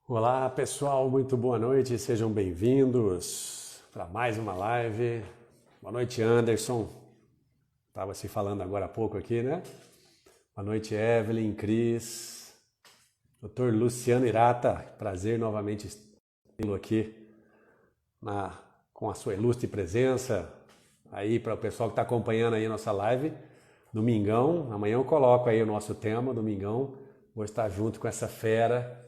Olá pessoal, muito boa noite, sejam bem-vindos para mais uma live. Boa noite, Anderson. Estava se falando agora há pouco aqui, né? Boa noite, Evelyn, Cris, Dr. Luciano Irata. Prazer novamente tê-lo aqui na, com a sua ilustre presença aí para o pessoal que está acompanhando aí a nossa live. Domingão, amanhã eu coloco aí o nosso tema, domingão. Vou estar junto com essa fera,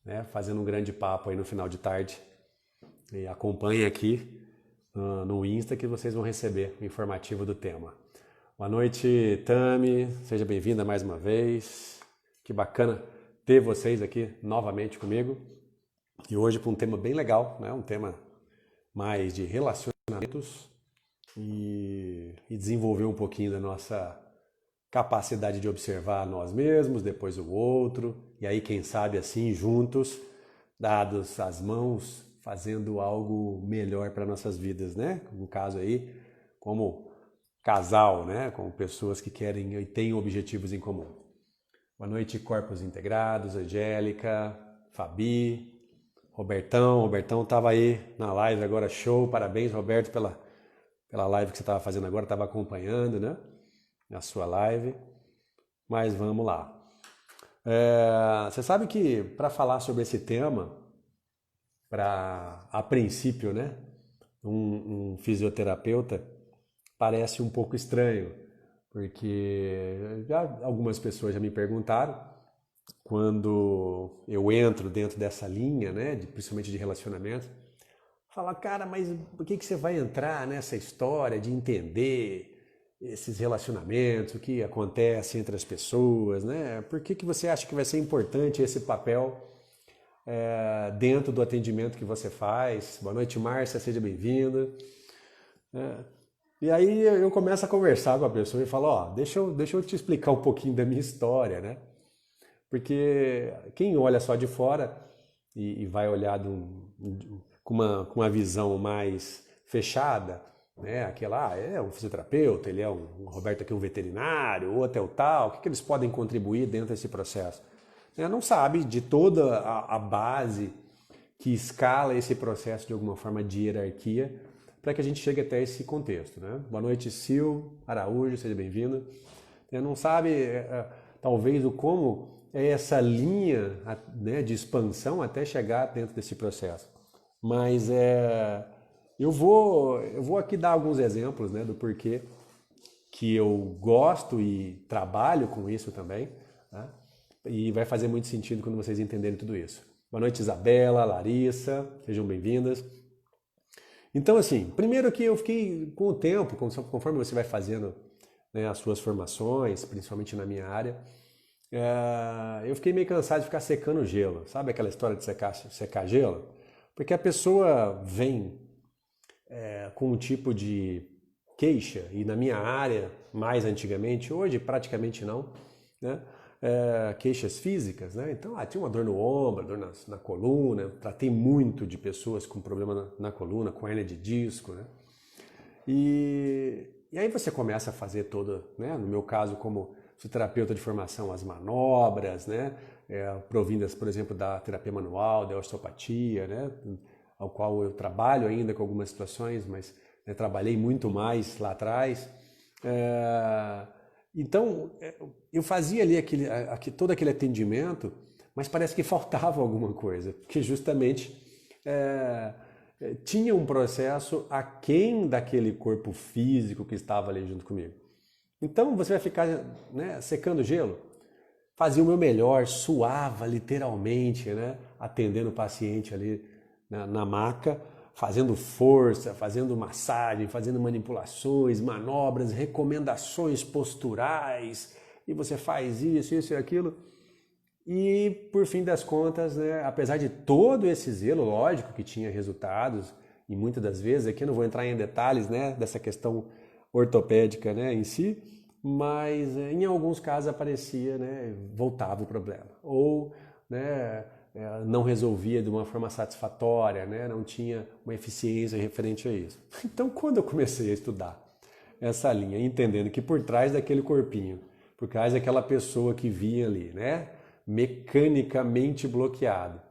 né, fazendo um grande papo aí no final de tarde. E acompanhe aqui no Insta que vocês vão receber o informativo do tema. Boa noite, Tami. Seja bem-vinda mais uma vez. Que bacana ter vocês aqui novamente comigo. E hoje para um tema bem legal, né? Um tema mais de relacionamentos e desenvolver um pouquinho da nossa capacidade de observar nós mesmos, depois o outro, e aí quem sabe assim juntos, dados as mãos, fazendo algo melhor para nossas vidas, né? No caso aí, como casal, né? Como pessoas que querem e têm objetivos em comum. Boa noite, Corpos Integrados, Angélica, Fabi, Robertão. Robertão estava aí na live agora, show. Parabéns, Roberto, pela live que você estava fazendo agora, estava acompanhando, né? A sua live. Mas vamos lá. Você sabe que para falar sobre esse tema, a princípio, né, um fisioterapeuta parece um pouco estranho, porque algumas pessoas já me perguntaram quando eu entro dentro dessa linha, né, principalmente de relacionamento, fala, cara, mas por que você vai entrar nessa história de entender esses relacionamentos, o que acontece entre as pessoas, né? Por que você acha que vai ser importante esse papel dentro do atendimento que você faz? Boa noite, Márcia, seja bem-vinda. E aí eu começo a conversar com a pessoa e falo, ó, deixa eu te explicar um pouquinho da minha história, né? Porque quem olha só de fora e vai olhar com uma visão mais fechada, né? Aquela, é um fisioterapeuta, ele é um Roberto aqui, um veterinário, ou até o tal, o que eles podem contribuir dentro desse processo? Não sabe de toda a base que escala esse processo de alguma forma de hierarquia para que a gente chegue até esse contexto, né? Boa noite, Sil Araújo, seja bem-vinda. Não sabe, talvez, o como é essa linha, né, de expansão até chegar dentro desse processo. Mas eu vou aqui dar alguns exemplos, né, do porquê que eu gosto e trabalho com isso também, né? E vai fazer muito sentido quando vocês entenderem tudo isso. Boa noite, Isabela, Larissa, sejam bem-vindas. Então, assim, primeiro que eu fiquei com o tempo, conforme você vai fazendo, né, as suas formações, principalmente na minha área, eu fiquei meio cansado de ficar secando gelo. Sabe aquela história de secar gelo? Porque a pessoa vem com um tipo de queixa, e na minha área, mais antigamente, hoje praticamente não, né? Queixas físicas, né? Então, tinha uma dor no ombro, dor na coluna, tratei muito de pessoas com problema na coluna, com hérnia de disco, né? E aí você começa a fazer toda, né? No meu caso, como fisioterapeuta de formação, as manobras, né? Provindas, por exemplo, da terapia manual, da osteopatia, né? Ao qual eu trabalho ainda com algumas situações, mas, né, trabalhei muito mais lá atrás. Então, eu fazia ali todo aquele atendimento, mas parece que faltava alguma coisa, porque justamente tinha um processo aquém daquele corpo físico que estava ali junto comigo. Então, você vai ficar, né, secando gelo? Fazia o meu melhor, suava literalmente, né, atendendo o paciente ali na maca, fazendo força, fazendo massagem, fazendo manipulações, manobras, recomendações posturais, e você faz isso e aquilo. E por fim das contas, né, apesar de todo esse zelo, lógico que tinha resultados, e muitas das vezes, aqui eu não vou entrar em detalhes, né, dessa questão ortopédica, né, em si, mas em alguns casos aparecia, né, voltava o problema. Ou, né, não resolvia de uma forma satisfatória, né, não tinha uma eficiência referente a isso. Então, quando eu comecei a estudar essa linha, entendendo que por trás daquele corpinho, por trás daquela pessoa que vinha ali, né, mecanicamente bloqueado,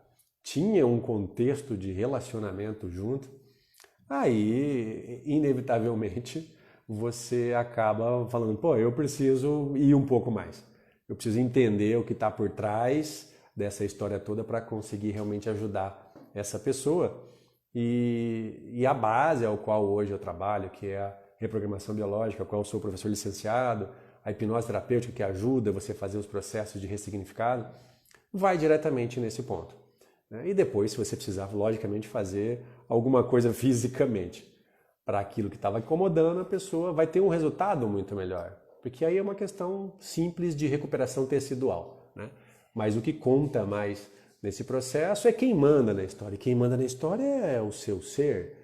tinha um contexto de relacionamento junto, aí, inevitavelmente, você acaba falando, pô, eu preciso ir um pouco mais. Eu preciso entender o que está por trás dessa história toda para conseguir realmente ajudar essa pessoa. E a base ao qual hoje eu trabalho, que é a reprogramação biológica, ao qual eu sou professor licenciado, a hipnose terapêutica que ajuda você a fazer os processos de ressignificado, vai diretamente nesse ponto. E depois, se você precisar, logicamente, fazer alguma coisa fisicamente para aquilo que estava incomodando, a pessoa vai ter um resultado muito melhor. Porque aí é uma questão simples de recuperação tecidual, né? Mas o que conta mais nesse processo é quem manda na história. E quem manda na história é o seu ser,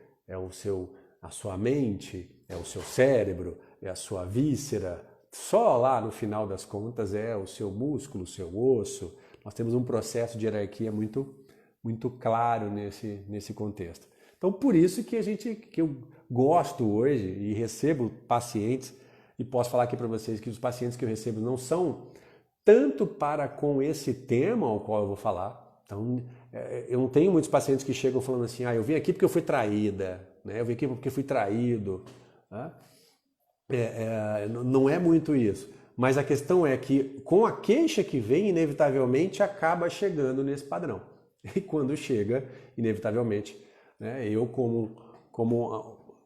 a sua mente, é o seu cérebro, é a sua víscera. Só lá no final das contas é o seu músculo, o seu osso. Nós temos um processo de hierarquia muito claro nesse contexto. Então, por isso que eu gosto hoje e recebo pacientes, e posso falar aqui para vocês que os pacientes que eu recebo não são tanto para com esse tema ao qual eu vou falar. Então, eu não tenho muitos pacientes que chegam falando assim, eu vim aqui porque eu fui traída, né? Eu vim aqui porque fui traído. Né? Não é muito isso. Mas a questão é que com a queixa que vem, inevitavelmente acaba chegando nesse padrão. E quando chega, inevitavelmente, né, eu como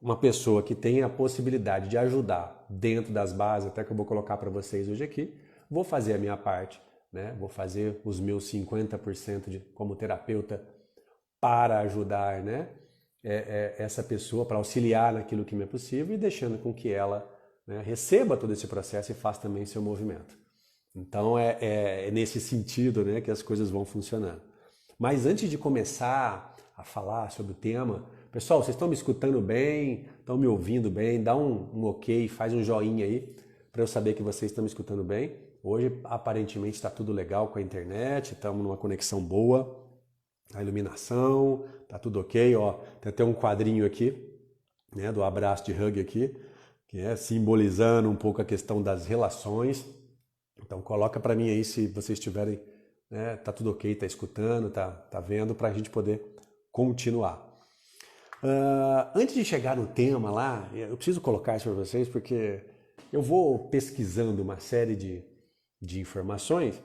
uma pessoa que tem a possibilidade de ajudar dentro das bases, até que eu vou colocar para vocês hoje aqui, vou fazer a minha parte, né, vou fazer os meus 50% como terapeuta para ajudar, né, essa pessoa, para auxiliar naquilo que me é possível e deixando com que ela, né, receba todo esse processo e faça também seu movimento. Então é nesse sentido, né, que as coisas vão funcionando. Mas antes de começar a falar sobre o tema, pessoal, vocês estão me escutando bem? Estão me ouvindo bem? Dá um ok, faz um joinha aí para eu saber que vocês estão me escutando bem. Hoje aparentemente está tudo legal com a internet, estamos numa conexão boa, a iluminação, está tudo ok. Ó, tem até um quadrinho aqui, né, do abraço de hug aqui, que é simbolizando um pouco a questão das relações. Então coloca para mim aí se vocês tiverem, né, tá tudo ok, tá escutando, tá vendo, para a gente poder continuar. Antes de chegar no tema lá, eu preciso colocar isso para vocês porque eu vou pesquisando uma série de informações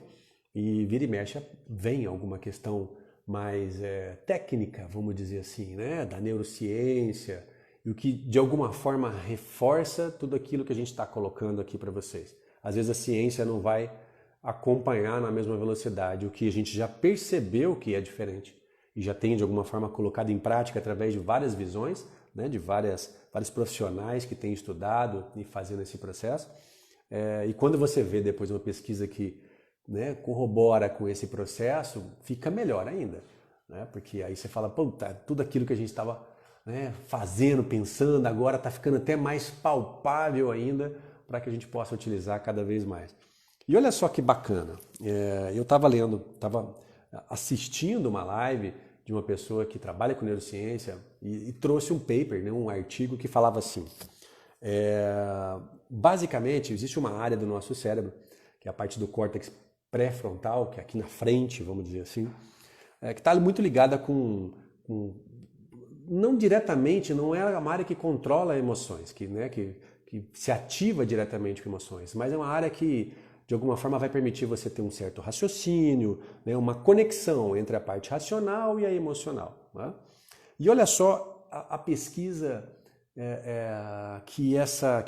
e vira e mexe vem alguma questão mais técnica, vamos dizer assim, né, da neurociência, e o que de alguma forma reforça tudo aquilo que a gente está colocando aqui para vocês. Às vezes a ciência não vai acompanhar na mesma velocidade o que a gente já percebeu que é diferente e já tem de alguma forma colocado em prática através de várias visões, né, de vários profissionais que têm estudado e fazendo esse processo. E quando você vê depois uma pesquisa que, né, corrobora com esse processo, fica melhor ainda, né? Porque aí você fala, puta, tudo aquilo que a gente estava, né, fazendo, pensando, agora está ficando até mais palpável ainda para que a gente possa utilizar cada vez mais. E olha só que bacana, eu estava assistindo uma live de uma pessoa que trabalha com neurociência e trouxe um paper, né, um artigo que falava assim, basicamente existe uma área do nosso cérebro, que é a parte do córtex pré-frontal, que é aqui na frente, vamos dizer assim, que está muito ligada com não diretamente, não é uma área que controla emoções, que se ativa diretamente com emoções, mas é uma área que de alguma forma vai permitir você ter um certo raciocínio, né, uma conexão entre a parte racional e a emocional. Né? E olha só a pesquisa que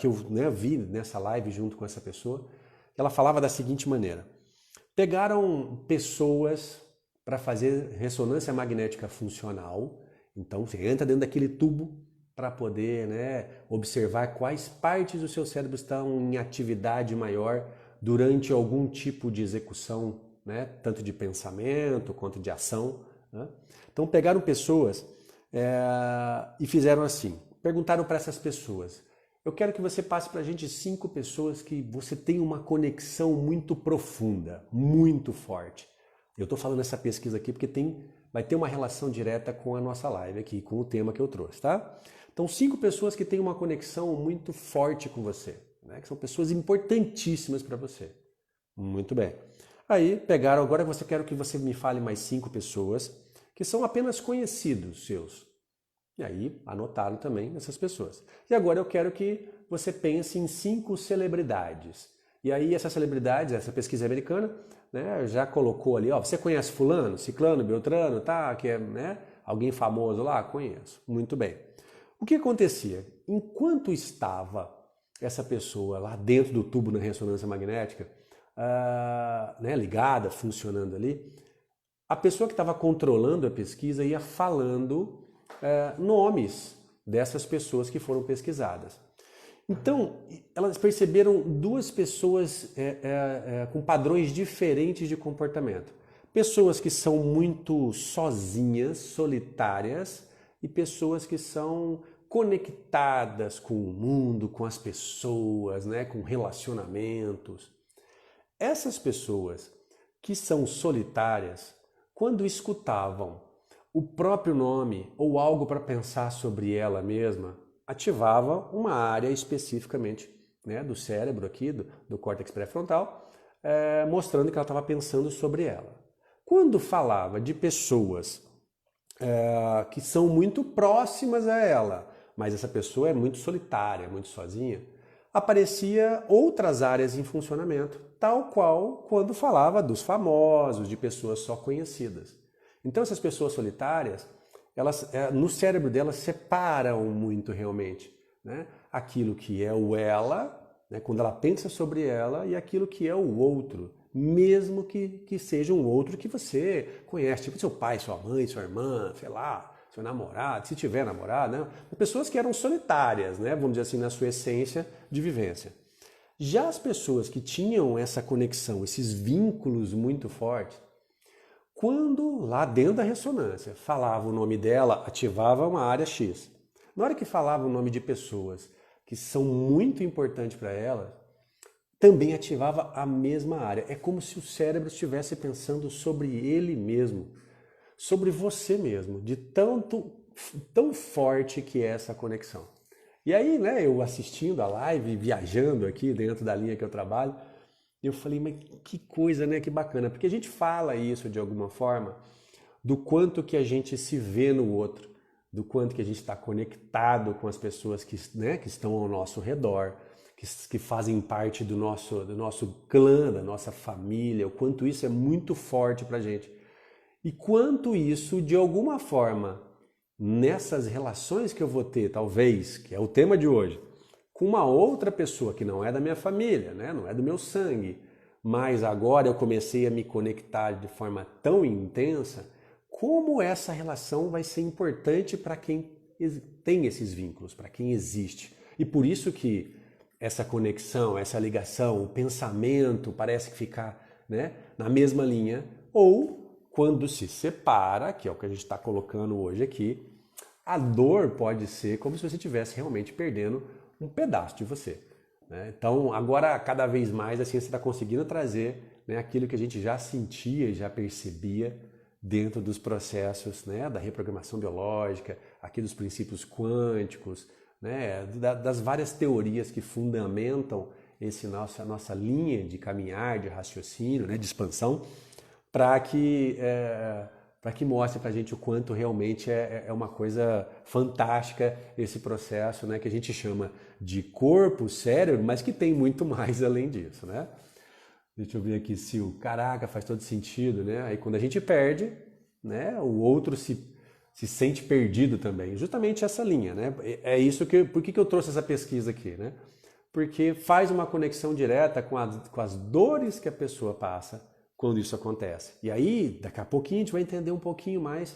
eu, né, vi nessa live junto com essa pessoa, ela falava da seguinte maneira: pegaram pessoas para fazer ressonância magnética funcional, então você entra dentro daquele tubo para poder, né, observar quais partes do seu cérebro estão em atividade maior durante algum tipo de execução, né, tanto de pensamento quanto de ação. Né? Então pegaram pessoas e fizeram assim, perguntaram para essas pessoas, eu quero que você passe para a gente 5 pessoas que você tem uma conexão muito profunda, muito forte. Eu estou falando essa pesquisa aqui porque vai ter uma relação direta com a nossa live aqui, com o tema que eu trouxe, tá? Então 5 pessoas que têm uma conexão muito forte com você, né? Que são pessoas importantíssimas para você. Muito bem. Aí pegaram, agora quero que você me fale mais 5 pessoas que são apenas conhecidos seus. E aí anotaram também essas pessoas. E agora eu quero que você pense em 5 celebridades. E aí essas celebridades, essa pesquisa americana, né, já colocou ali, ó, você conhece fulano, ciclano, beltrano, tá, que é, né, alguém famoso lá? Conheço. Muito bem. O que acontecia? Enquanto estava essa pessoa lá dentro do tubo na ressonância magnética, né, ligada, funcionando ali, a pessoa que estava controlando a pesquisa ia falando nomes dessas pessoas que foram pesquisadas. Então, elas perceberam 2 pessoas com padrões diferentes de comportamento. Pessoas que são muito sozinhas, solitárias, e pessoas que são conectadas com o mundo, com as pessoas, né, com relacionamentos. Essas pessoas que são solitárias, quando escutavam o próprio nome ou algo para pensar sobre ela mesma, ativava uma área especificamente, né, do cérebro aqui, do córtex pré-frontal, mostrando que ela estava pensando sobre ela. Quando falava de pessoas que são muito próximas a ela, mas essa pessoa é muito solitária, muito sozinha, aparecia outras áreas em funcionamento, tal qual quando falava dos famosos, de pessoas só conhecidas. Então essas pessoas solitárias, elas, no cérebro delas separam muito realmente, né, aquilo que é o ela, né, quando ela pensa sobre ela, e aquilo que é o outro, mesmo que seja um outro que você conhece, tipo seu pai, sua mãe, sua irmã, sei lá, seu namorado, se tiver namorado, né? Pessoas que eram solitárias, né? Vamos dizer assim, na sua essência de vivência. Já as pessoas que tinham essa conexão, esses vínculos muito fortes, quando lá dentro da ressonância falava o nome dela, ativava uma área X. Na hora que falava o nome de pessoas que são muito importantes para ela, também ativava a mesma área. É como se o cérebro estivesse pensando sobre ele mesmo, sobre você mesmo, de tão forte que é essa conexão. E aí, né, eu assistindo a live, viajando aqui dentro da linha que eu trabalho, eu falei, mas que coisa, né, que bacana, porque a gente fala isso de alguma forma, do quanto que a gente se vê no outro, do quanto que a gente está conectado com as pessoas que, né, que estão ao nosso redor, que fazem parte do nosso clã, da nossa família, o quanto isso é muito forte para a gente. E quanto isso, de alguma forma, nessas relações que eu vou ter, talvez, que é o tema de hoje, com uma outra pessoa que não é da minha família, né? Não é do meu sangue, mas agora eu comecei a me conectar de forma tão intensa, como essa relação vai ser importante para quem tem esses vínculos, para quem existe. E por isso que essa conexão, essa ligação, o pensamento parece que fica, né, na mesma linha, ou quando se separa, que é o que a gente está colocando hoje aqui, a dor pode ser como se você estivesse realmente perdendo um pedaço de você, né? Então, agora, cada vez mais, a ciência está conseguindo trazer, né, aquilo que a gente já sentia e já percebia dentro dos processos, né, da reprogramação biológica, aqui dos princípios quânticos, né, das várias teorias que fundamentam a nossa linha de caminhar, de raciocínio, né, de expansão, para que mostre para a gente o quanto realmente é uma coisa fantástica esse processo, né, que a gente chama de corpo, cérebro, mas que tem muito mais além disso, né? Deixa eu ver aqui, Sil. Caraca, faz todo sentido, né? Aí quando a gente perde, né, o outro se sente perdido também. Justamente essa linha, né? É isso por que eu trouxe essa pesquisa aqui, né? Porque faz uma conexão direta com as dores que a pessoa passa quando isso acontece. E aí, daqui a pouquinho, a gente vai entender um pouquinho mais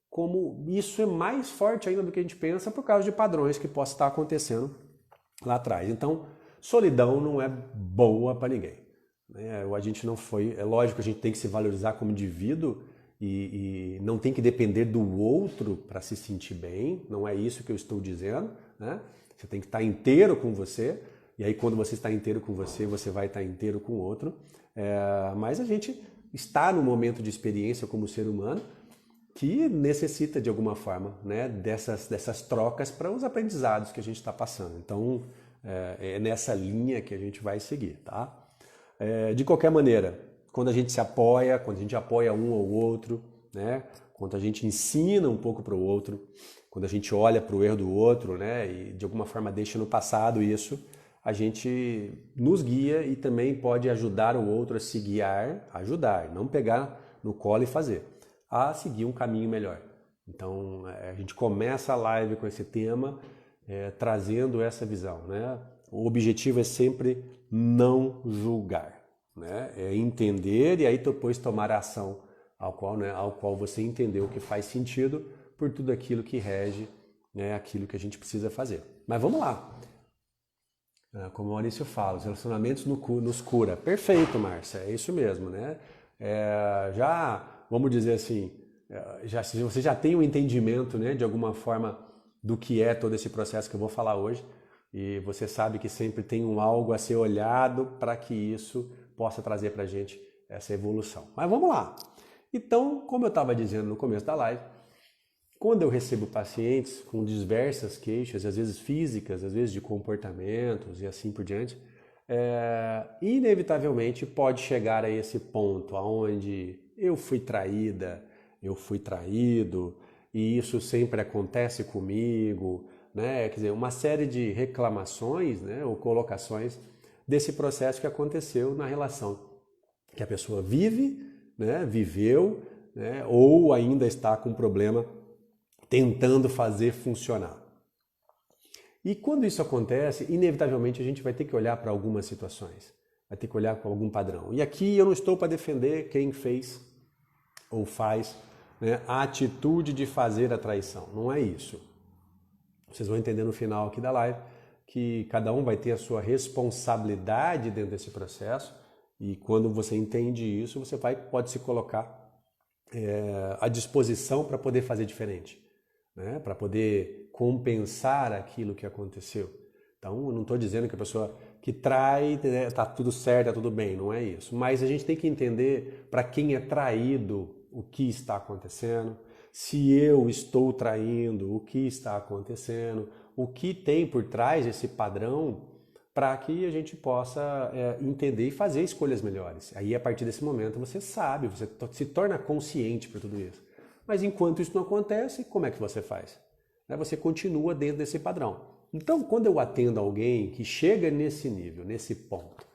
como isso é mais forte ainda do que a gente pensa por causa de padrões que possam estar acontecendo lá atrás. Então, solidão não é boa para ninguém, né? A gente não foi... É lógico que a gente tem que se valorizar como indivíduo e não tem que depender do outro para se sentir bem. Não é isso que eu estou dizendo, né? Você tem que estar inteiro com você. E aí, quando você está inteiro com você, você vai estar inteiro com o outro. Mas a gente está no momento de experiência como ser humano que necessita de alguma forma, né, dessas trocas para os aprendizados que a gente está passando. Então é nessa linha que a gente vai seguir, tá? De qualquer maneira, quando a gente se apoia, quando a gente apoia um ou outro, né, quando a gente ensina um pouco para o outro, quando a gente olha para o erro do outro, né, e de alguma forma deixa no passado isso, a gente nos guia e também pode ajudar o outro a se guiar, ajudar, não pegar no colo e fazer, a seguir um caminho melhor. Então, a gente começa a live com esse tema, trazendo essa visão, né? O objetivo é sempre não julgar, né? É entender e aí depois tomar a ação ao qual você entendeu que faz sentido por tudo aquilo que rege, né, aquilo que a gente precisa fazer. Mas vamos lá. Como o Maurício fala, os relacionamentos nos cura. Perfeito, Márcia, é isso mesmo, né? Já, vamos dizer assim, se você já tem um entendimento, né, de alguma forma do que é todo esse processo que eu vou falar hoje, e você sabe que sempre tem algo a ser olhado para que isso possa trazer para a gente essa evolução. Mas vamos lá. Então, como eu estava dizendo no começo da live, quando eu recebo pacientes com diversas queixas, às vezes físicas, às vezes de comportamentos e assim por diante, inevitavelmente pode chegar a esse ponto onde eu fui traída, eu fui traído, e isso sempre acontece comigo, né? Quer dizer, uma série de reclamações, né, ou colocações desse processo que aconteceu na relação que a pessoa vive, né, viveu, né, ou ainda está com um problema tentando fazer funcionar. E quando isso acontece, inevitavelmente a gente vai ter que olhar para algumas situações, vai ter que olhar para algum padrão. E aqui eu não estou para defender quem fez ou faz, né, a atitude de fazer a traição, não é isso. Vocês vão entender no final aqui da live que cada um vai ter a sua responsabilidade dentro desse processo e quando você entende isso, você pode se colocar à disposição para poder fazer diferente, né? Para poder compensar aquilo que aconteceu. Então, eu não estou dizendo que a pessoa que trai está tudo certo, está tudo bem, não é isso. Mas a gente tem que entender para quem é traído o que está acontecendo, se eu estou traindo, o que está acontecendo, o que tem por trás esse padrão para que a gente possa entender e fazer escolhas melhores. Aí, a partir desse momento, você sabe, você se torna consciente por tudo isso. Mas enquanto isso não acontece, como é que você faz? Você continua dentro desse padrão. Então, quando eu atendo alguém que chega nesse nível, nesse ponto,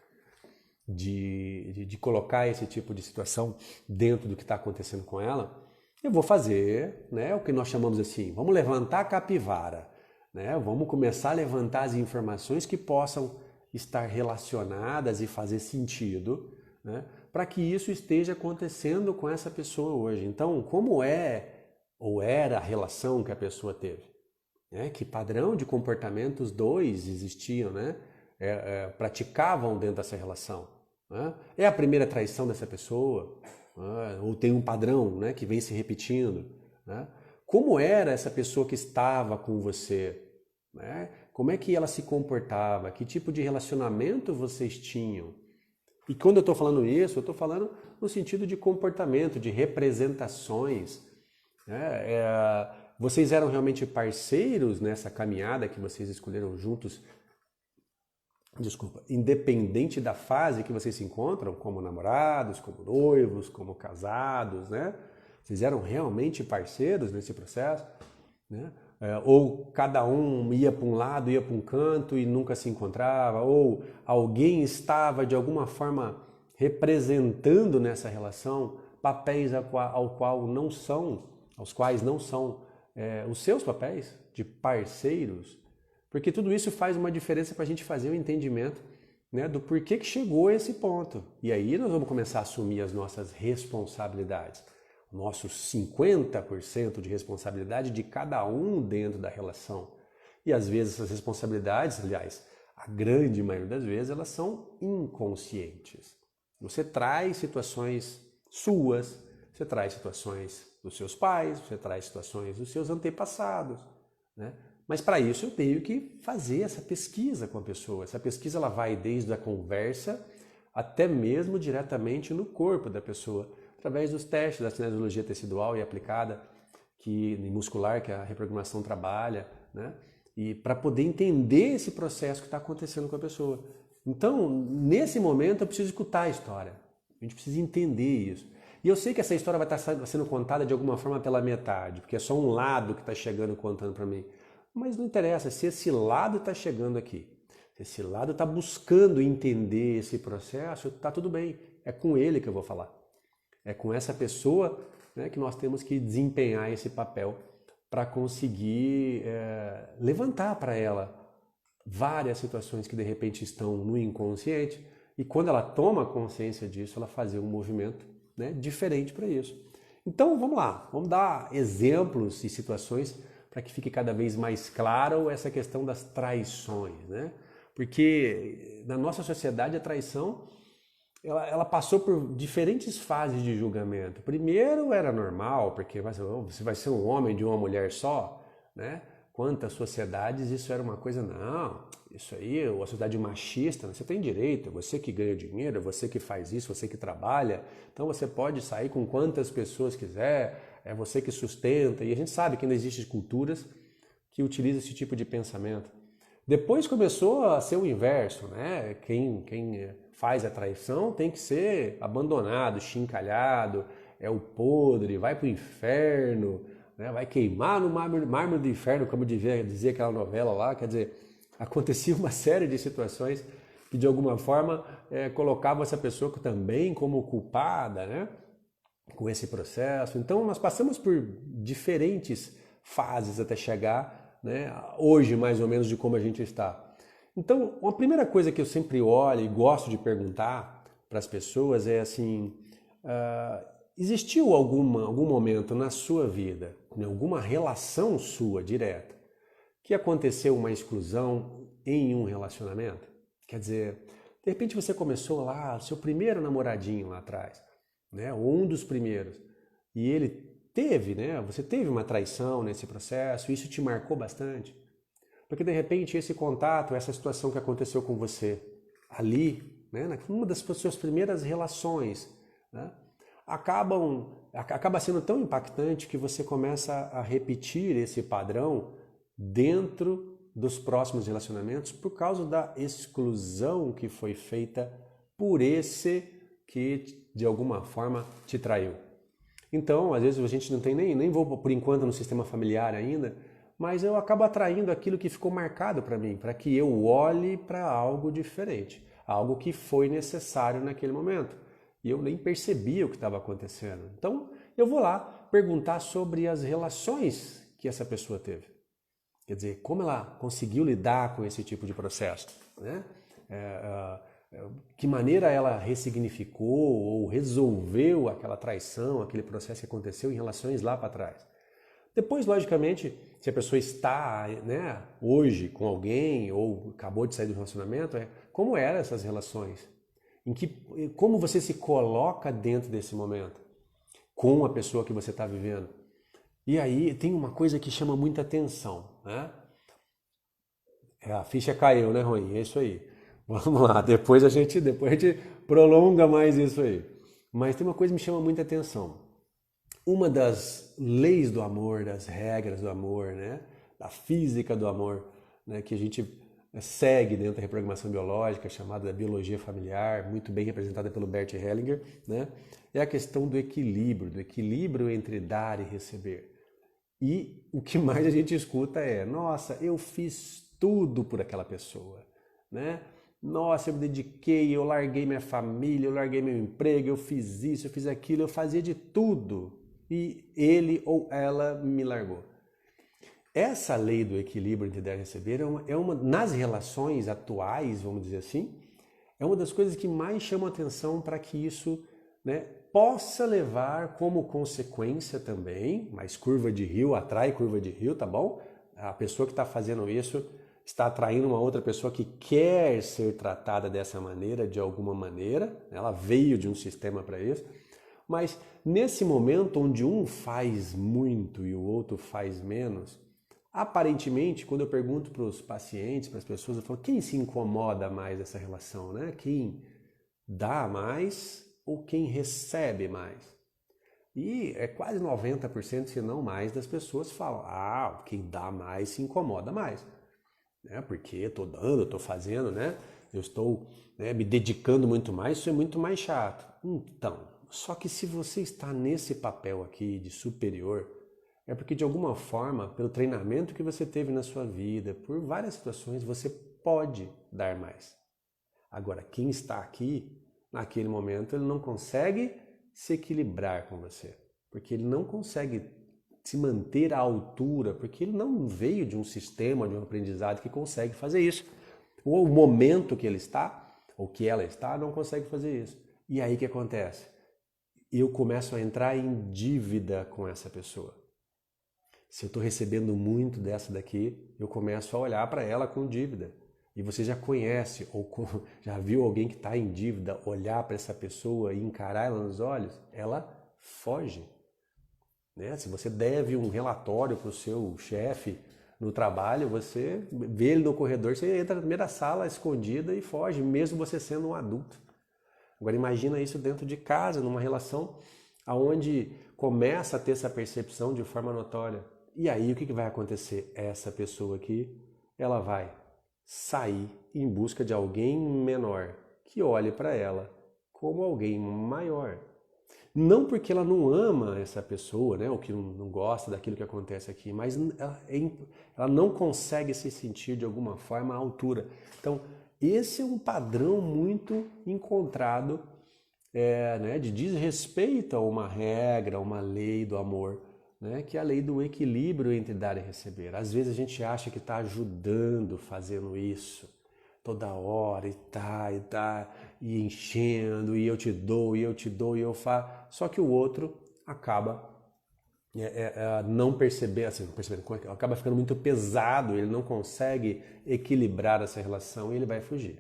de colocar esse tipo de situação dentro do que está acontecendo com ela, eu vou fazer, né, o que nós chamamos assim, vamos levantar a capivara, né, vamos começar a levantar as informações que possam estar relacionadas e fazer sentido, né, para que isso esteja acontecendo com essa pessoa hoje. Então, como é ou era a relação que a pessoa teve? Que padrão de comportamento os dois existiam, né? Praticavam dentro dessa relação? Né? É a primeira traição dessa pessoa? Ou tem um padrão, né, que vem se repetindo? Né? Como era essa pessoa que estava com você? Né? Como é que ela se comportava? Que tipo de relacionamento vocês tinham? E quando eu estou falando isso, eu estou falando no sentido de comportamento, de representações. Vocês eram realmente parceiros nessa caminhada que vocês escolheram juntos? Desculpa, independente da fase que vocês se encontram, como namorados, como noivos, como casados, né? Vocês eram realmente parceiros nesse processo, né? Ou cada um ia para um lado, ia para um canto e nunca se encontrava, ou alguém estava de alguma forma representando nessa relação papéis aos quais não são os seus papéis de parceiros, porque tudo isso faz uma diferença para a gente fazer o entendimento, né, do porquê que chegou a esse ponto. E aí nós vamos começar a assumir as nossas responsabilidades. Nossos 50% de responsabilidade de cada um dentro da relação. E às vezes essas responsabilidades, aliás, a grande maioria das vezes, elas são inconscientes. Você traz situações suas, você traz situações dos seus pais, você traz situações dos seus antepassados, né? Mas para isso eu tenho que fazer essa pesquisa com a pessoa. Essa pesquisa ela vai desde a conversa até mesmo diretamente no corpo da pessoa, através dos testes da cinesiologia tecidual e aplicada e muscular que a reprogramação trabalha, né? E para poder entender esse processo que está acontecendo com a pessoa. Então, nesse momento, eu preciso escutar a história. A gente precisa entender isso. E eu sei que essa história vai estar sendo contada de alguma forma pela metade, porque é só um lado que está chegando contando para mim. Mas não interessa, se esse lado está chegando aqui, se esse lado está buscando entender esse processo, está tudo bem. É com ele que eu vou falar. É com essa pessoa, né, que nós temos que desempenhar esse papel para conseguir levantar para ela várias situações que de repente estão no inconsciente e quando ela toma consciência disso, ela fazer um movimento, né, diferente para isso. Então vamos lá, vamos dar exemplos e situações para que fique cada vez mais claro essa questão das traições, né? Porque na nossa sociedade a traição ela passou por diferentes fases de julgamento. Primeiro era normal, porque você vai ser um homem de uma mulher só, né? Quantas sociedades isso era uma coisa, não, isso aí é uma sociedade machista, você tem direito, é você que ganha dinheiro, é você que faz isso, você que trabalha, então você pode sair com quantas pessoas quiser, é você que sustenta, e a gente sabe que ainda existem culturas que utilizam esse tipo de pensamento. Depois começou a ser o inverso, né? Quem faz a traição tem que ser abandonado, chincalhado, é o podre, vai para o inferno, né? Vai queimar no mármore do inferno, como dizia aquela novela lá. Quer dizer, acontecia uma série de situações que de alguma forma colocavam essa pessoa também como culpada, né? Com esse processo. Então nós passamos por diferentes fases até chegar, né, hoje mais ou menos de como a gente está. Então, uma primeira coisa que eu sempre olho e gosto de perguntar para as pessoas é assim, existiu algum momento na sua vida, em alguma relação sua direta, que aconteceu uma exclusão em um relacionamento? Quer dizer, de repente você começou lá, seu primeiro namoradinho lá atrás, né, ou um dos primeiros, e ele teve, né? Você teve uma traição nesse processo, isso te marcou bastante. Porque de repente esse contato, essa situação que aconteceu com você ali, né, uma das suas primeiras relações, né, acaba sendo tão impactante que você começa a repetir esse padrão dentro dos próximos relacionamentos por causa da exclusão que foi feita por esse que de alguma forma te traiu. Então, às vezes a gente não tem nem vou por enquanto no sistema familiar ainda, mas eu acabo atraindo aquilo que ficou marcado para mim, para que eu olhe para algo diferente, algo que foi necessário naquele momento. E eu nem percebia o que estava acontecendo. Então, eu vou lá perguntar sobre as relações que essa pessoa teve. Quer dizer, como ela conseguiu lidar com esse tipo de processo, né? Que maneira ela ressignificou ou resolveu aquela traição, aquele processo que aconteceu em relações lá para trás. Depois, logicamente, se a pessoa está, né, hoje com alguém ou acabou de sair do relacionamento, como eram essas relações? Como você se coloca dentro desse momento com a pessoa que você está vivendo? E aí tem uma coisa que chama muita atenção, né? A ficha caiu, né, Rui? É isso aí. Vamos lá, depois a gente prolonga mais isso aí. Mas tem uma coisa que me chama muita atenção. Uma das leis do amor, das regras do amor, né, da física do amor, né, que a gente segue dentro da reprogramação biológica, chamada biologia familiar, muito bem representada pelo Bert Hellinger, né, é a questão do equilíbrio entre dar e receber. E o que mais a gente escuta é, nossa, eu fiz tudo por aquela pessoa, né? Nossa, eu me dediquei, eu larguei minha família, eu larguei meu emprego, eu fiz isso, eu fiz aquilo, eu fazia de tudo e ele ou ela me largou. Essa lei do equilíbrio entre dar e receber nas relações atuais, vamos dizer assim, é uma das coisas que mais chamam atenção para que isso, né, possa levar como consequência também, mas curva de rio atrai curva de rio, tá bom? A pessoa que está fazendo isso está atraindo uma outra pessoa que quer ser tratada dessa maneira, de alguma maneira, ela veio de um sistema para isso, mas nesse momento onde um faz muito e o outro faz menos, aparentemente, quando eu pergunto para os pacientes, para as pessoas, eu falo, quem se incomoda mais dessa relação, né? Quem dá mais ou quem recebe mais? E é quase 90%, se não mais, das pessoas falam, quem dá mais se incomoda mais. Né? Porque eu estou dando, eu estou fazendo, né? Eu estou, né, me dedicando muito mais, isso é muito mais chato. Então, Só que se você está nesse papel aqui de superior, é porque de alguma forma, pelo treinamento que você teve na sua vida, por várias situações, você pode dar mais. Agora, quem está aqui, naquele momento, ele não consegue se equilibrar com você, porque ele não consegue se manter à altura, porque ele não veio de um sistema, de um aprendizado que consegue fazer isso. Ou o momento que ele está, ou que ela está, não consegue fazer isso. E aí o que acontece? Eu começo a entrar em dívida com essa pessoa. Se eu estou recebendo muito dessa daqui, eu começo a olhar para ela com dívida. E você já conhece ou já viu alguém que está em dívida olhar para essa pessoa e encarar ela nos olhos? Ela foge. Né? Se você deve um relatório para o seu chefe no trabalho, você vê ele no corredor, você entra na primeira sala escondida e foge, mesmo você sendo um adulto. Agora imagina isso dentro de casa, numa relação onde começa a ter essa percepção de forma notória. E aí o que vai acontecer? Essa pessoa aqui, ela vai sair em busca de alguém menor que olhe para ela como alguém maior. Não porque ela não ama essa pessoa, né, ou que não gosta daquilo que acontece aqui, mas ela não consegue se sentir de alguma forma à altura. Então, esse é um padrão muito encontrado né, de desrespeito a uma regra, uma lei do amor, né, que é a lei do equilíbrio entre dar e receber. Às vezes a gente acha que está ajudando fazendo isso toda hora e enchendo, e eu te dou, e eu faço. Só que o outro acaba não percebendo, acaba ficando muito pesado, ele não consegue equilibrar essa relação e ele vai fugir.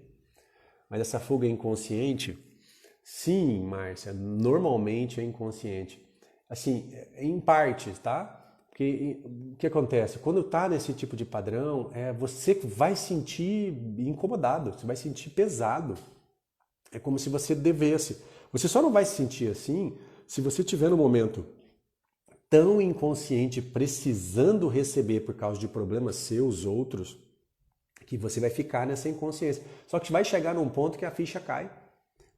Mas essa fuga inconsciente, sim, Márcia, normalmente é inconsciente. Assim, em partes, tá? Porque o que acontece? Quando está nesse tipo de padrão, você vai sentir incomodado, você vai sentir pesado. É como se você devesse. Você só não vai se sentir assim se você estiver no momento tão inconsciente, precisando receber por causa de problemas seus, outros, que você vai ficar nessa inconsciência. Só que vai chegar num ponto que a ficha cai.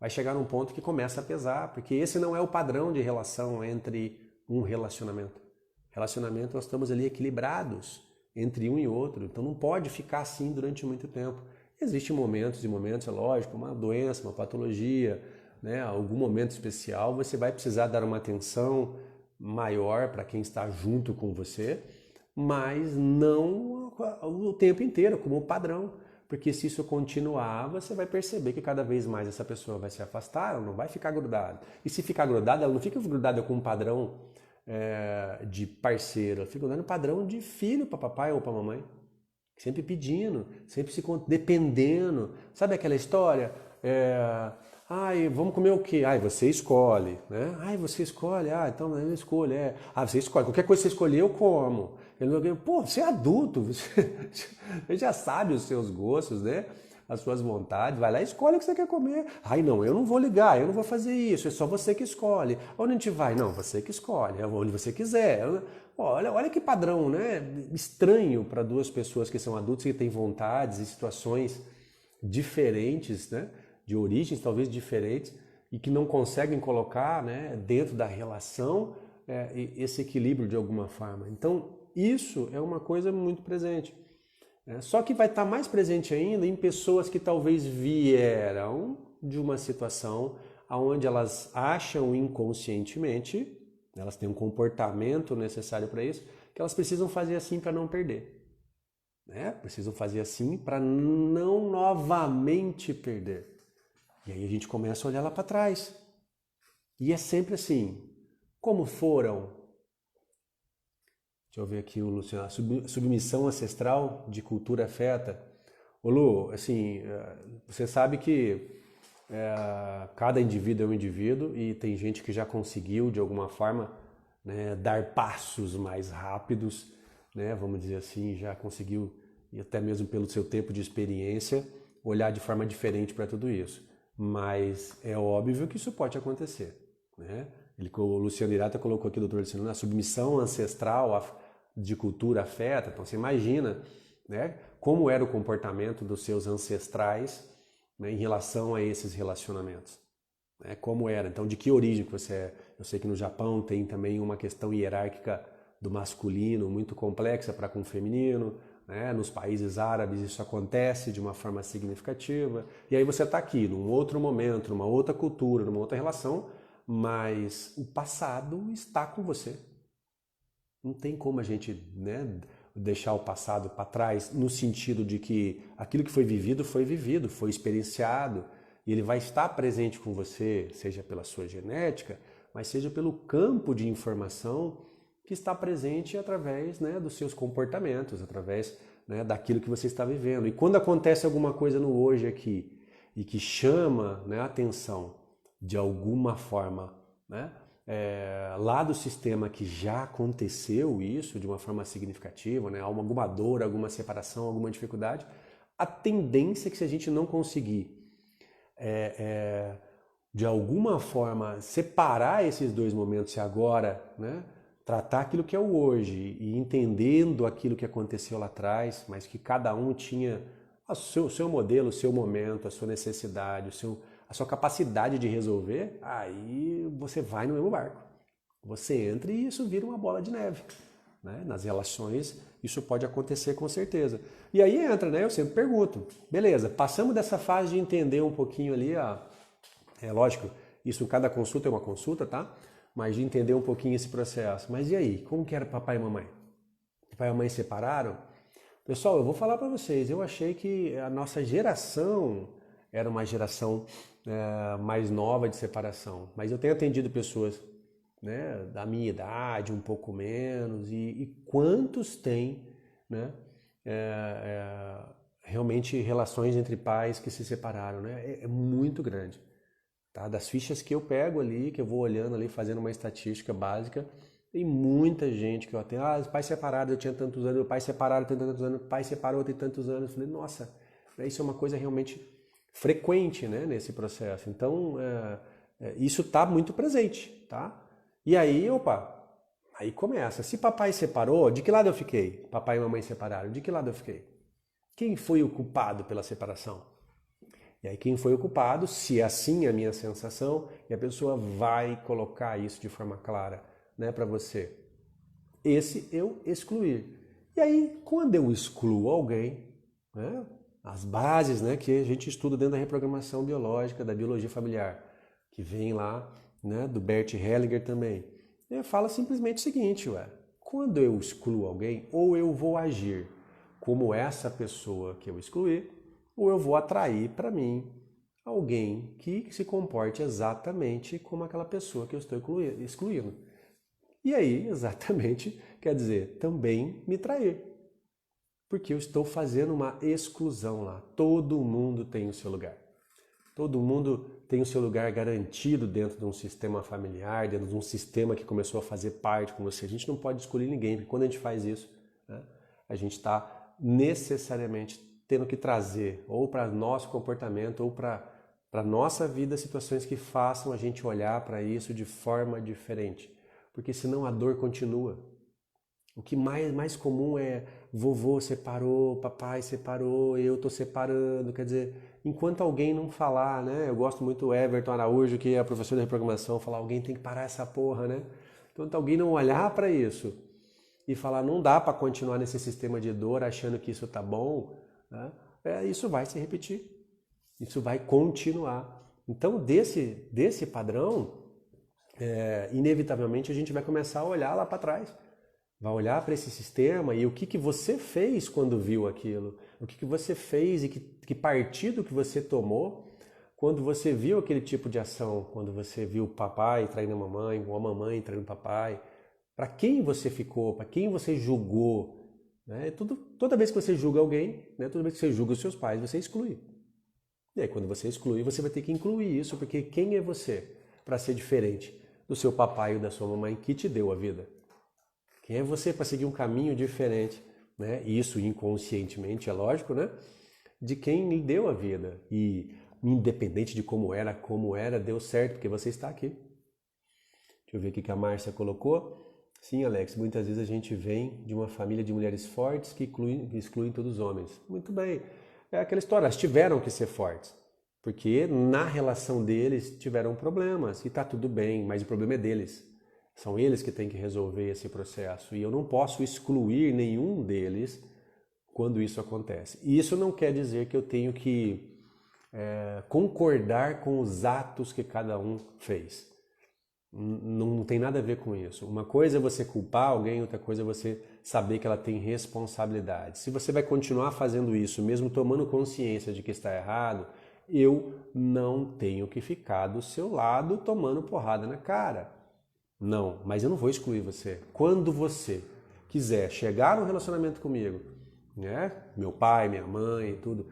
Vai chegar num ponto que começa a pesar, porque esse não é o padrão de relação entre um relacionamento. Relacionamento, nós estamos ali equilibrados entre um e outro, então não pode ficar assim durante muito tempo. Existem momentos e momentos, é lógico, uma doença, uma patologia, né, algum momento especial, você vai precisar dar uma atenção maior para quem está junto com você, mas não o tempo inteiro, como padrão. Porque se isso continuar, você vai perceber que cada vez mais essa pessoa vai se afastar, ela não vai ficar grudada. E se ficar grudada, ela não fica grudada com um padrão de parceiro, ela fica grudada no padrão de filho para papai ou para mamãe. Sempre pedindo, sempre se dependendo. Sabe aquela história? Ai, vamos comer o quê? Ai, você escolhe, né? Ai, você escolhe. Ah, então eu escolho, Ah, você escolhe. Qualquer coisa que você escolher, eu como. Pô, você é adulto, você já sabe os seus gostos, né? As suas vontades. Vai lá e escolhe o que você quer comer. Ai, não, eu não vou ligar, eu não vou fazer isso. É só você que escolhe. Onde a gente vai? Não, você que escolhe. Onde você quiser. Olha que padrão, né? Estranho para duas pessoas que são adultas e que têm vontades e situações diferentes, né? De origens talvez diferentes e que não conseguem colocar, né, dentro da relação esse equilíbrio de alguma forma. Então, isso é uma coisa muito presente. Só que vai estar mais presente ainda em pessoas que talvez vieram de uma situação onde elas acham inconscientemente, elas têm um comportamento necessário para isso, que elas precisam fazer assim para não perder. Precisam fazer assim para não novamente perder. E aí a gente começa a olhar lá para trás. E é sempre assim. Como foram? Deixa eu ver aqui o Luciano. A submissão ancestral de cultura afeta. Ô Lu, assim, você sabe que cada indivíduo é um indivíduo e tem gente que já conseguiu, de alguma forma, né, dar passos mais rápidos, né, vamos dizer assim, já conseguiu, e até mesmo pelo seu tempo de experiência, olhar de forma diferente para tudo isso. Mas é óbvio que isso pode acontecer, né? O Luciano Hirata colocou aqui, doutor Luciano, a submissão ancestral de cultura afeta. Então você imagina, né, como era o comportamento dos seus ancestrais, né, em relação a esses relacionamentos. né? Como era. Então, de que origem que você é? Eu sei que no Japão tem também uma questão hierárquica do masculino muito complexa para com o feminino, né? Nos países árabes isso acontece de uma forma significativa. E aí você está aqui, num outro momento, numa outra cultura, numa outra relação, mas o passado está com você. Não tem como a gente, né, deixar o passado para trás, no sentido de que aquilo que foi vivido, foi experienciado, e ele vai estar presente com você, seja pela sua genética, mas seja pelo campo de informação que está presente através, né, dos seus comportamentos, através, né, daquilo que você está vivendo. E quando acontece alguma coisa no hoje aqui e que chama, né, a atenção de alguma forma, né, lá do sistema que já aconteceu isso de uma forma significativa, né, alguma dor, alguma separação, alguma dificuldade, a tendência é que se a gente não conseguir de alguma forma separar esses dois momentos e agora, né, tratar aquilo que é o hoje e entendendo aquilo que aconteceu lá atrás, mas que cada um tinha o seu modelo, o seu momento, a sua necessidade, a sua capacidade de resolver, aí você vai no mesmo barco. Você entra e isso vira uma bola de neve. Né? Nas relações isso pode acontecer com certeza. E aí entra, né? Eu sempre pergunto, beleza, passamos dessa fase de entender um pouquinho ali, é lógico, isso cada consulta é uma consulta, tá? Mas de entender um pouquinho esse processo. Mas e aí, como que era papai e mamãe? Papai e mamãe separaram? Pessoal, eu vou falar para vocês, eu achei que a nossa geração era uma geração mais nova de separação, mas eu tenho atendido pessoas, né, da minha idade, um pouco menos, e quantos têm, né, realmente relações entre pais que se separaram, né? É muito grande. Tá? Das fichas que eu pego ali, que eu vou olhando ali, fazendo uma estatística básica, tem muita gente que eu atendo, os pais separados, eu tinha tantos anos, o pai separado tem tantos anos, o pai separou tem tantos anos. Eu falei, nossa, isso é uma coisa realmente frequente, né, nesse processo. Então, isso está muito presente, tá? E aí, aí começa. Se papai separou, de que lado eu fiquei? Papai e mamãe separaram, de que lado eu fiquei? Quem foi o culpado pela separação? E aí quem foi o culpado, se é assim a minha sensação, e a pessoa vai colocar isso de forma clara, né, para você. Esse eu excluir. E aí, quando eu excluo alguém, né, as bases, né, que a gente estuda dentro da reprogramação biológica, da biologia familiar, que vem lá, né, do Bert Hellinger também, fala simplesmente o seguinte, quando eu excluo alguém, ou eu vou agir como essa pessoa que eu excluí, ou eu vou atrair para mim alguém que se comporte exatamente como aquela pessoa que eu estou excluindo. E aí, exatamente, quer dizer, também me trair. Porque eu estou fazendo uma exclusão lá. Todo mundo tem o seu lugar. Todo mundo tem o seu lugar garantido dentro de um sistema familiar, dentro de um sistema que começou a fazer parte com você. A gente não pode escolher ninguém, porque quando a gente faz isso, né, a gente está necessariamente tendo que trazer ou para nosso comportamento ou para nossa vida situações que façam a gente olhar para isso de forma diferente. Porque senão a dor continua. O que mais comum é vovô separou, papai separou, eu estou separando. Quer dizer, enquanto alguém não falar, né? Eu gosto muito do Everton Araújo, que é professor de reprogramação, falar alguém tem que parar essa porra, né? Enquanto alguém não olhar para isso e falar não dá para continuar nesse sistema de dor achando que isso tá bom, né? Isso vai se repetir, isso vai continuar. Então desse padrão, inevitavelmente a gente vai começar a olhar lá para trás, vai olhar para esse sistema e o que você fez quando viu aquilo, o que você fez e que partido que você tomou quando você viu aquele tipo de ação, quando você viu o papai traindo a mamãe, ou a mamãe traindo o papai, para quem você ficou, para quem você julgou. Né? Toda vez que você julga alguém, né? Toda vez que você julga os seus pais, você exclui. E aí quando você exclui, você vai ter que incluir isso, porque quem é você para ser diferente do seu papai ou da sua mamãe que te deu a vida? Quem é você para seguir um caminho diferente, né? Isso inconscientemente, é lógico, né? De quem lhe deu a vida. E independente de como era, deu certo, porque você está aqui. Deixa eu ver o que a Márcia colocou. Sim, Alex, muitas vezes a gente vem de uma família de mulheres fortes que excluem todos os homens. Muito bem. É aquela história, elas tiveram que ser fortes. Porque na relação deles tiveram problemas e tá tudo bem, mas o problema é deles. São eles que têm que resolver esse processo e eu não posso excluir nenhum deles quando isso acontece. E isso não quer dizer que eu tenho que concordar com os atos que cada um fez. Não tem nada a ver com isso. Uma coisa é você culpar alguém, outra coisa é você saber que ela tem responsabilidade. Se você vai continuar fazendo isso, mesmo tomando consciência de que está errado, eu não tenho que ficar do seu lado tomando porrada na cara. Não, mas eu não vou excluir você. Quando você quiser chegar num relacionamento comigo, né? Meu pai, minha mãe, tudo,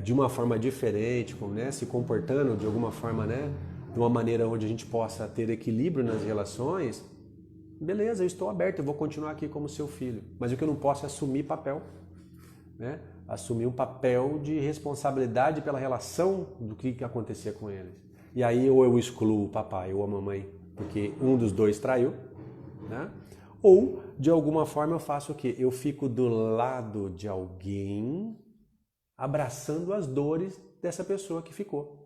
de uma forma diferente, né? Se comportando de alguma forma, né? De uma maneira onde a gente possa ter equilíbrio nas relações, beleza, eu estou aberto, eu vou continuar aqui como seu filho. Mas o que eu não posso é assumir papel, né? Assumir um papel de responsabilidade pela relação do que acontecia com eles. E aí ou eu excluo o papai ou a mamãe, porque um dos dois traiu, né? Ou, de alguma forma, eu faço o quê? Eu fico do lado de alguém abraçando as dores dessa pessoa que ficou.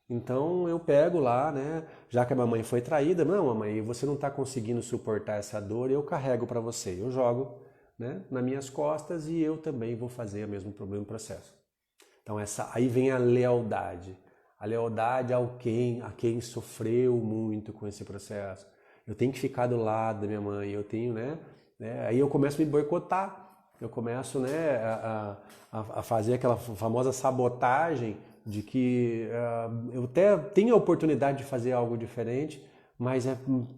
Então eu pego lá, né? Já que a mamãe foi traída, não, mamãe, você não está conseguindo suportar essa dor, eu carrego para você, eu jogo, né, nas minhas costas e eu também vou fazer o mesmo problema no processo. Então aí vem a lealdade a quem sofreu muito com esse processo. Eu tenho que ficar do lado da minha mãe, eu tenho, né? Aí eu começo a me boicotar, eu começo, né, a fazer aquela famosa sabotagem de que eu até tenho a oportunidade de fazer algo diferente, mas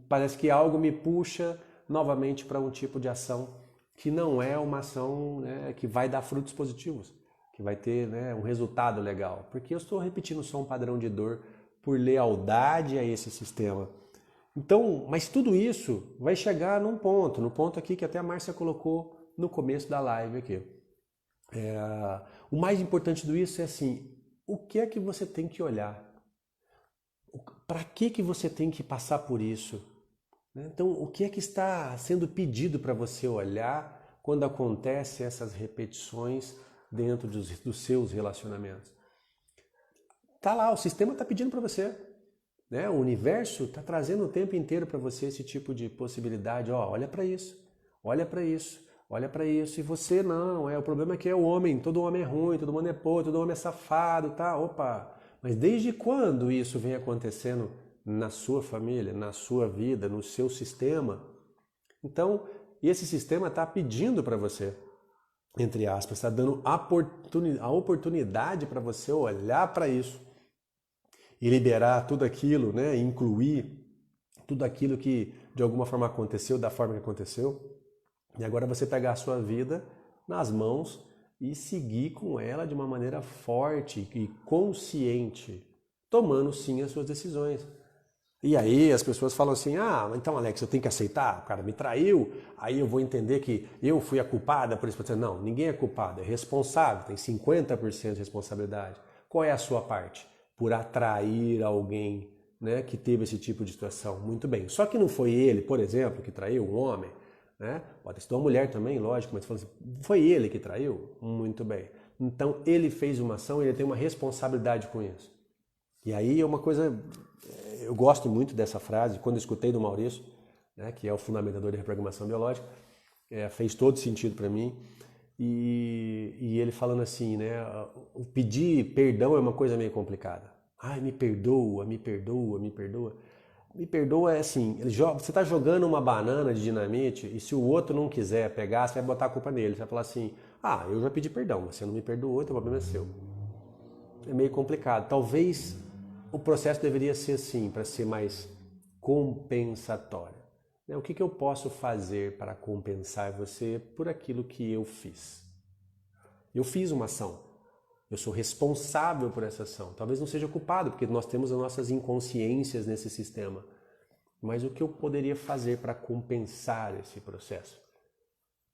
parece que algo me puxa novamente para um tipo de ação que não é uma ação, né, que vai dar frutos positivos, que vai ter, né, um resultado legal, porque eu estou repetindo só um padrão de dor por lealdade a esse sistema. Então, mas tudo isso vai chegar no ponto aqui que até a Márcia colocou no começo da live aqui. O mais importante do isso é assim, o que é que você tem que olhar? Para que você tem que passar por isso? Então, o que é que está sendo pedido para você olhar quando acontecem essas repetições dentro dos seus relacionamentos? Tá lá, o sistema está pedindo para você. Né? O universo está trazendo o tempo inteiro para você esse tipo de possibilidade. Ó, olha para isso, olha para isso, olha para isso. E você não, o problema é que é o homem, todo homem é ruim, todo mundo é podre, todo homem é safado, tá? Opa! Mas desde quando isso vem acontecendo na sua família, na sua vida, no seu sistema? Então, esse sistema está pedindo para você, entre aspas, está dando a oportunidade para você olhar para isso e liberar tudo aquilo, né? Incluir tudo aquilo que de alguma forma aconteceu, da forma que aconteceu. E agora você pegar a sua vida nas mãos e seguir com ela de uma maneira forte e consciente, tomando sim as suas decisões. E aí as pessoas falam assim, então Alex, eu tenho que aceitar, o cara me traiu, aí eu vou entender que eu fui a culpada por isso. Não, ninguém é culpado, é responsável, tem 50% de responsabilidade. Qual é a sua parte? Por atrair alguém, né, que teve esse tipo de situação. Muito bem. Só que não foi ele, por exemplo, que traiu um homem, né? Pode ser uma mulher também, lógico, mas foi ele que traiu? Muito bem. Então ele fez uma ação, ele tem uma responsabilidade com isso. E aí é uma coisa, eu gosto muito dessa frase, quando eu escutei do Maurício, né, que é o fundamentador de reprogramação biológica, fez todo sentido para mim. E ele falando assim, né? O pedir perdão é uma coisa meio complicada. Ai, me perdoa, me perdoa, me perdoa. Me perdoa é assim, você está jogando uma banana de dinamite e se o outro não quiser pegar, você vai botar a culpa nele. Você vai falar assim, eu já pedi perdão, você não me perdoou, então o problema é seu. É meio complicado. Talvez o processo deveria ser assim, para ser mais compensatório. O que eu posso fazer para compensar você por aquilo que eu fiz? Eu fiz uma ação. Eu sou responsável por essa ação. Talvez não seja culpado, porque nós temos as nossas inconsciências nesse sistema. Mas o que eu poderia fazer para compensar esse processo?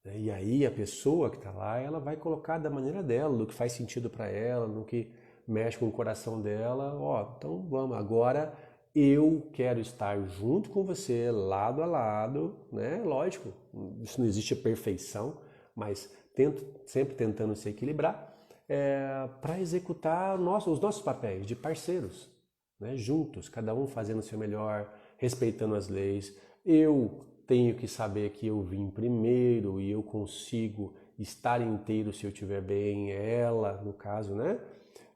E aí a pessoa que está lá, ela vai colocar da maneira dela, no que faz sentido para ela, no que mexe com o coração dela. Então vamos, agora eu quero estar junto com você, lado a lado, né? Lógico, isso não existe perfeição, mas sempre tentando se equilibrar. para executar os nossos papéis de parceiros, né? Juntos, cada um fazendo o seu melhor, respeitando as leis. Eu tenho que saber que eu vim primeiro e eu consigo estar inteiro se eu estiver bem. Ela, no caso, né?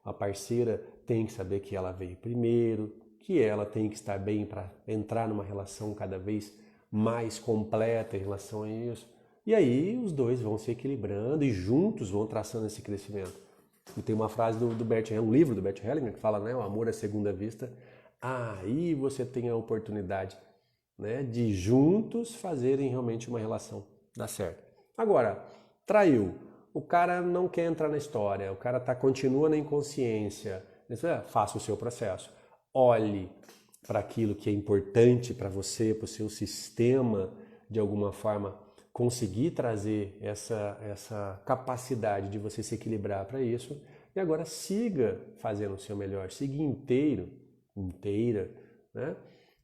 A parceira tem que saber que ela veio primeiro, que ela tem que estar bem para entrar numa relação cada vez mais completa em relação a isso. E aí os dois vão se equilibrando e juntos vão traçando esse crescimento. E tem uma frase do Bert Hellinger, um livro do Bert Hellinger, que fala, né, o amor à segunda vista. Aí você tem a oportunidade, né, de juntos fazerem realmente uma relação dar certo. Agora, traiu. O cara não quer entrar na história, o cara continua na inconsciência. Faça o seu processo. Olhe para aquilo que é importante para você, para o seu sistema, de alguma forma, conseguir trazer essa capacidade de você se equilibrar para isso. E agora siga fazendo o seu melhor, siga inteira, né?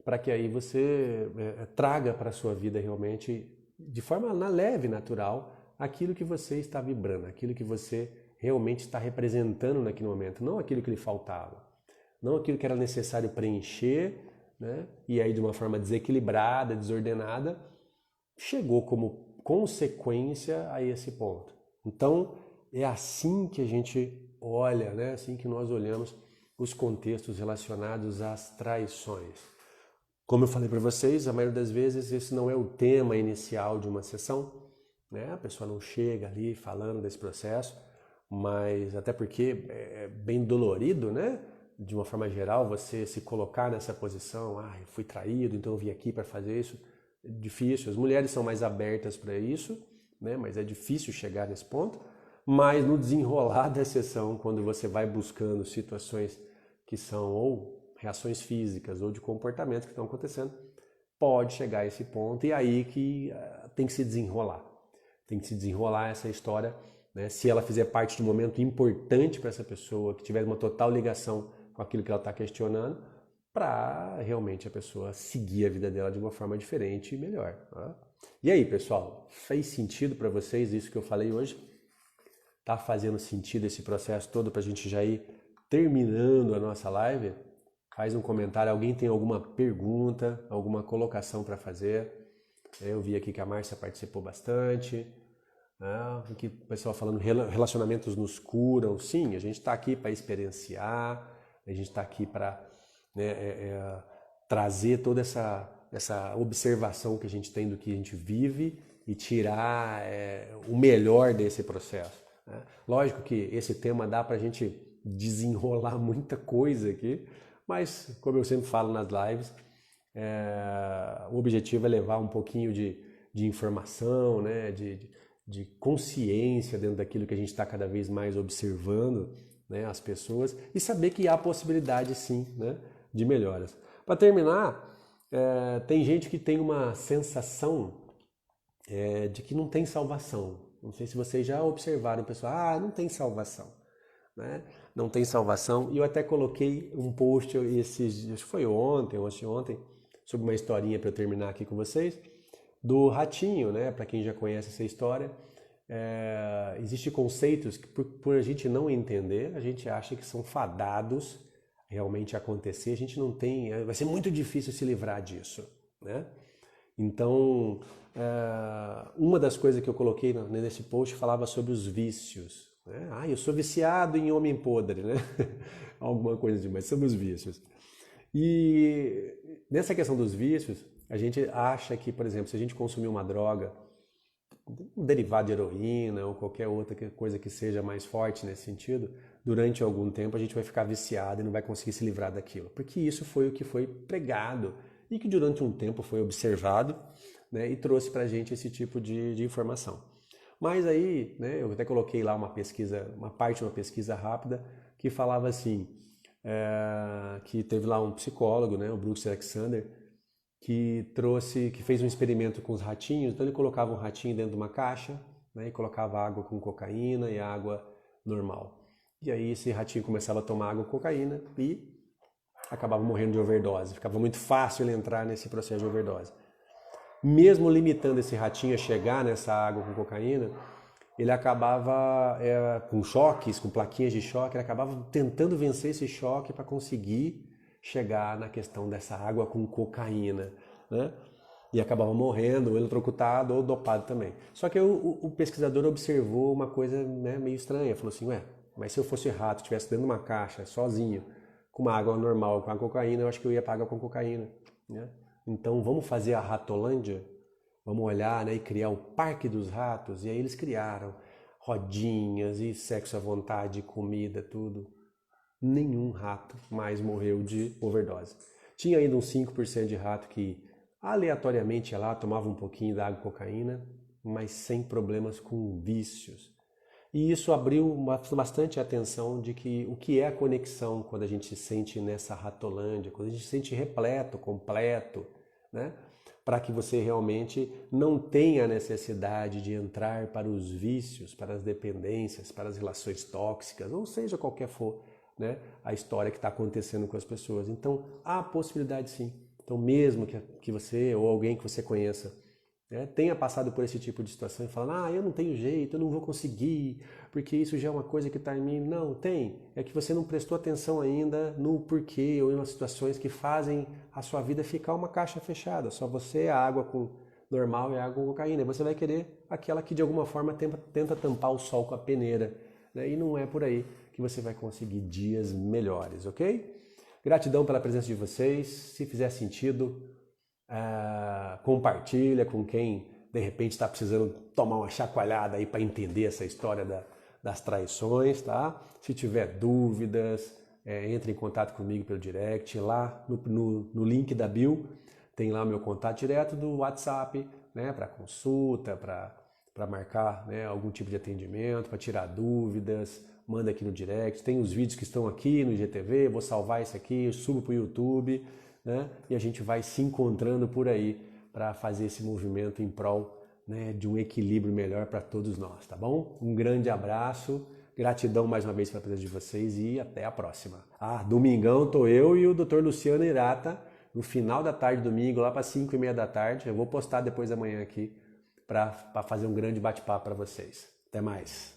Para que aí você traga para a sua vida realmente, de forma leve, natural, aquilo que você está vibrando, aquilo que você realmente está representando naquele momento, não aquilo que lhe faltava, não aquilo que era necessário preencher, né? E aí de uma forma desequilibrada, desordenada, chegou como consequência a esse ponto. Então, é assim que a gente olha, né? Assim que nós olhamos os contextos relacionados às traições. Como eu falei para vocês, a maioria das vezes esse não é o tema inicial de uma sessão, né? A pessoa não chega ali falando desse processo, mas até porque é bem dolorido, né? De uma forma geral, você se colocar nessa posição, eu fui traído, então eu vim aqui para fazer isso. É difícil, as mulheres são mais abertas para isso, né? Mas é difícil chegar nesse ponto. Mas no desenrolar da sessão, quando você vai buscando situações que são ou reações físicas ou de comportamento que estão acontecendo, pode chegar a esse ponto e aí que tem que se desenrolar. Tem que se desenrolar essa história, né? Se ela fizer parte de um momento importante para essa pessoa, que tiver uma total ligação com aquilo que ela está questionando, para realmente a pessoa seguir a vida dela de uma forma diferente e melhor. Tá? E aí, pessoal, fez sentido para vocês isso que eu falei hoje? Tá fazendo sentido esse processo todo para a gente já ir terminando a nossa live? Faz um comentário, alguém tem alguma pergunta, alguma colocação para fazer? Eu vi aqui que a Márcia participou bastante. Aqui o pessoal falando relacionamentos nos curam. Sim, a gente está aqui para experienciar, a gente está aqui para trazer toda essa observação que a gente tem do que a gente vive e tirar o melhor desse processo. Né? Lógico que esse tema dá para a gente desenrolar muita coisa aqui, mas como eu sempre falo nas lives, o objetivo é levar um pouquinho de informação, né? de consciência dentro daquilo que a gente está cada vez mais observando, né? As pessoas, e saber que há possibilidade sim, né? De melhoras. Para terminar, tem gente que tem uma sensação de que não tem salvação. Não sei se vocês já observaram, pessoal, não tem salvação, né? Não tem salvação. E eu até coloquei um post acho que foi ontem, sobre uma historinha para eu terminar aqui com vocês, do ratinho, né? Para quem já conhece essa história, existem conceitos que por a gente não entender, a gente acha que são fadados realmente a acontecer, a gente não tem, vai ser muito difícil se livrar disso, né? Então, uma das coisas que eu coloquei nesse post falava sobre os vícios, né? Eu sou viciado em homem podre, né? Alguma coisa demais, sobre os vícios. E nessa questão dos vícios, a gente acha que, por exemplo, se a gente consumir uma droga, um derivado de heroína ou qualquer outra coisa que seja mais forte nesse sentido, durante algum tempo a gente vai ficar viciado e não vai conseguir se livrar daquilo. Porque isso foi o que foi pregado e que durante um tempo foi observado, né, e trouxe pra gente esse tipo de informação. Mas aí, né, eu até coloquei lá uma parte de uma pesquisa rápida que falava assim, que teve lá um psicólogo, né, o Bruce Alexander, que fez um experimento com os ratinhos. Então ele colocava um ratinho dentro de uma caixa, né, e colocava água com cocaína e água normal. E aí esse ratinho começava a tomar água com cocaína e acabava morrendo de overdose. Ficava muito fácil ele entrar nesse processo de overdose. Mesmo limitando esse ratinho a chegar nessa água com cocaína, ele acabava com choques, com plaquinhas de choque, ele acabava tentando vencer esse choque para conseguir chegar na questão dessa água com cocaína, né? E acabava morrendo, ou eletrocutado, ou dopado também. Só que o pesquisador observou uma coisa, né, meio estranha, falou assim, ué, mas se eu fosse rato, estivesse dentro de uma caixa, sozinho, com uma água normal, com a cocaína, eu acho que eu ia para água com cocaína, né? Então vamos fazer a Ratolândia? Vamos olhar, né, e criar o Parque dos Ratos. E aí eles criaram rodinhas e sexo à vontade, comida, tudo. Nenhum rato mais morreu de overdose. Tinha ainda uns 5% de rato que aleatoriamente ia lá, tomava um pouquinho da água e cocaína, mas sem problemas com vícios. E isso abriu bastante a atenção de que o que é a conexão quando a gente se sente nessa ratolândia, quando a gente se sente repleto, completo, né? Para que você realmente não tenha a necessidade de entrar para os vícios, para as dependências, para as relações tóxicas, ou seja, qualquer for, né, a história que está acontecendo com as pessoas. Então, há possibilidade sim. Então, mesmo que você ou alguém que você conheça, né, tenha passado por esse tipo de situação e falando, eu não tenho jeito, eu não vou conseguir, porque isso já é uma coisa que está em mim. Não, tem. É que você não prestou atenção ainda no porquê ou em umas situações que fazem a sua vida ficar uma caixa fechada. Só você, a água com normal e a água com cocaína. E você vai querer aquela que de alguma forma tenta tampar o sol com a peneira, né? E não é por aí que você vai conseguir dias melhores, ok? Gratidão pela presença de vocês. Se fizer sentido, compartilha com quem de repente está precisando tomar uma chacoalhada aí para entender essa história das traições, tá? Se tiver dúvidas, entre em contato comigo pelo direct, lá no link da bio tem lá o meu contato direto do WhatsApp, né, para consulta, para marcar, né, algum tipo de atendimento, para tirar dúvidas, manda aqui no direct. Tem os vídeos que estão aqui no IGTV, vou salvar isso aqui, subo para o YouTube, né, e a gente vai se encontrando por aí para fazer esse movimento em prol, né, de um equilíbrio melhor para todos nós, tá bom? Um grande abraço, gratidão mais uma vez pela presença de vocês e até a próxima. Domingão tô eu e o Dr. Luciano Hirata, no final da tarde, domingo, lá para 5:30 da tarde. Eu vou postar depois da manhã aqui para fazer um grande bate-papo para vocês. Até mais.